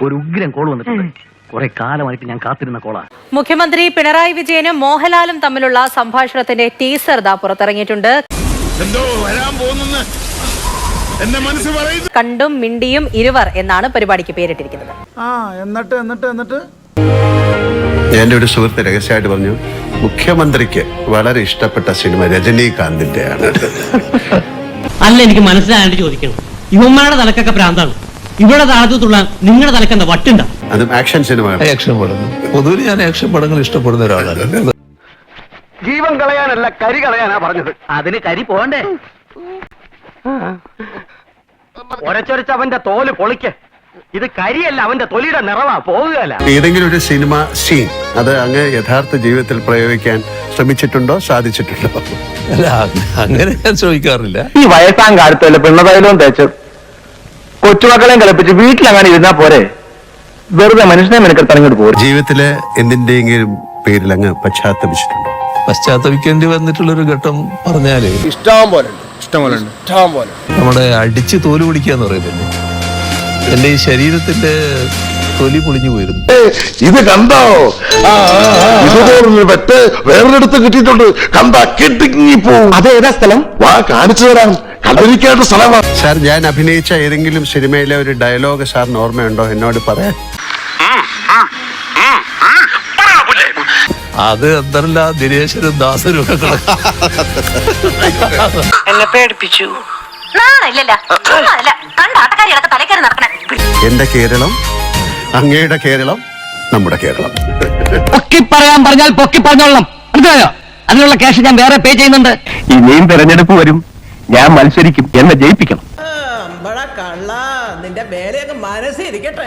ഒരു ഉഗ്രം കോൾ വന്നിട്ടുണ്ട്. കുറെ കാലമായിട്ട് ഞാൻ കാത്തിരുന്ന കോളാ. മുഖ്യമന്ത്രി പിണറായി വിജയനും മോഹൻലാലും തമ്മിലുള്ള സംഭാഷണത്തിന്റെ ടീസർ പുറത്തിറങ്ങിയിട്ടുണ്ട്. കണ്ടും മിണ്ടിയും ഇരുവർ എന്നാണ് പരിപാടിക്ക് പേരിട്ടിരിക്കുന്നത്. എന്നിട്ട് എന്റെ ഒരു സുഹൃത്ത് രഹസ്യമായിട്ട് പറഞ്ഞു, മുഖ്യമന്ത്രിക്ക് വളരെ ഇഷ്ടപ്പെട്ട സിനിമ രജനീകാന്തിന്റെയാണ്. അല്ല, എനിക്ക് മനസ്സിലായിട്ട് ചോദിക്കണം, ഇവന്മാരുടെ തലക്കൊക്കെ പ്രാന്താണ്, ഇവിടെ താഴത്തുള്ള നിങ്ങളുടെ തലക്കെന്താ വട്ടുണ്ടോ? അതും ആക്ഷൻ സിനിമ. ആക്ഷൻ പടങ്ങൾ പൊതുവിൽ ഞാൻ ആക്ഷൻ പടങ്ങൾ ഇഷ്ടപ്പെടുന്ന ഒരാളാണ്. ജീവൻ കളയാനല്ല, കരി കളയാനാ പറഞ്ഞത്. അതിന് കരി പോണ്ടേ? ഒരച്ചൊരച്ച് അവന്റെ തോല് പൊളിക്ക്. ഇത് കരിയല്ല, അവന്റെ തൊലിയുടെ നിറവാ. പോകുകയല്ല. ഏതെങ്കിലും ഒരു സിനിമ സീൻ അത് അങ്ങ് യഥാർത്ഥ ജീവിതത്തിൽ പ്രയോഗിക്കാൻ ശ്രമിച്ചിട്ടുണ്ടോ, സാധിച്ചിട്ടുണ്ടോ? അല്ല, അങ്ങനെ ഞാൻ ചോദിക്കാറില്ല. ഈ വയസ്സാം കാലത്തല്ല പിണ്ണതൈലവും തേച്ച് കൊച്ചുമക്കളെയും കളിപ്പിച്ച് വീട്ടിലങ്ങനെ ഇരുന്നാ പോരെ? വെറുതെ മനുഷ്യനെ മെനക്കെടുത്തങ്ങോട്ട് പോരും. ജീവിതത്തില് എന്തിന്റെയെങ്കിലും പേരിൽ അങ്ങ് പശ്ചാത്തപിച്ചിട്ടുണ്ടോ? പശ്ചാത്തപിക്കേണ്ടി വന്നിട്ടുള്ളൊരു ഘട്ടം പറഞ്ഞാല് ഇഷ്ടം പോലെ നമ്മുടെ അടിച്ച് തോല് പൊളിക്കാന്ന് പറയുന്നില്ലേ, എന്റെ ഈ ശരീരത്തിന്റെ തൊലി പൊളിഞ്ഞു പോയിരുന്നു. ഇത് കണ്ടോ? ഇതുപോലൊരു വെട്ട് വേറൊരിടത്ത് കിട്ടിയിട്ടുണ്ട്. കണ്ടാ കിട്ടിങ്ങിപ്പോവും. അതേതാ സ്ഥലം? വാ, കാണിച്ചു തരാം. കണ്ടിരിക്കേണ്ട സ്ഥലമാണ്. സാർ, ഞാൻ അഭിനയിച്ച ഏതെങ്കിലും സിനിമയിലെ ഒരു ഡയലോഗ് സാറിന് ഓർമ്മയുണ്ടോ എന്നോട് പറയാൻ? അത് എന്തല്ല ദിനേശനും ദാസനും ഒക്കെ എന്നെ പേടിപ്പിച്ചു. എന്റെ കേരളം, അങ്ങയുടെ കേരളം, നമ്മുടെ കേരളം. പൊക്കി പറയാൻ പറഞ്ഞാൽ പൊക്കി പറഞ്ഞോളണം, മനസ്സിലായോ? അതിനുള്ള ക്യാഷ് ഞാൻ വേറെ പേ ചെയ്യുന്നുണ്ട്. ഇനിയും തെരഞ്ഞെടുപ്പ് വരും, ഞാൻ മത്സരിക്കും, എന്നെ ജയിപ്പിക്കണം. നിന്റെ വേലയൊക്കെ മനസ്സിരിക്കട്ടെ.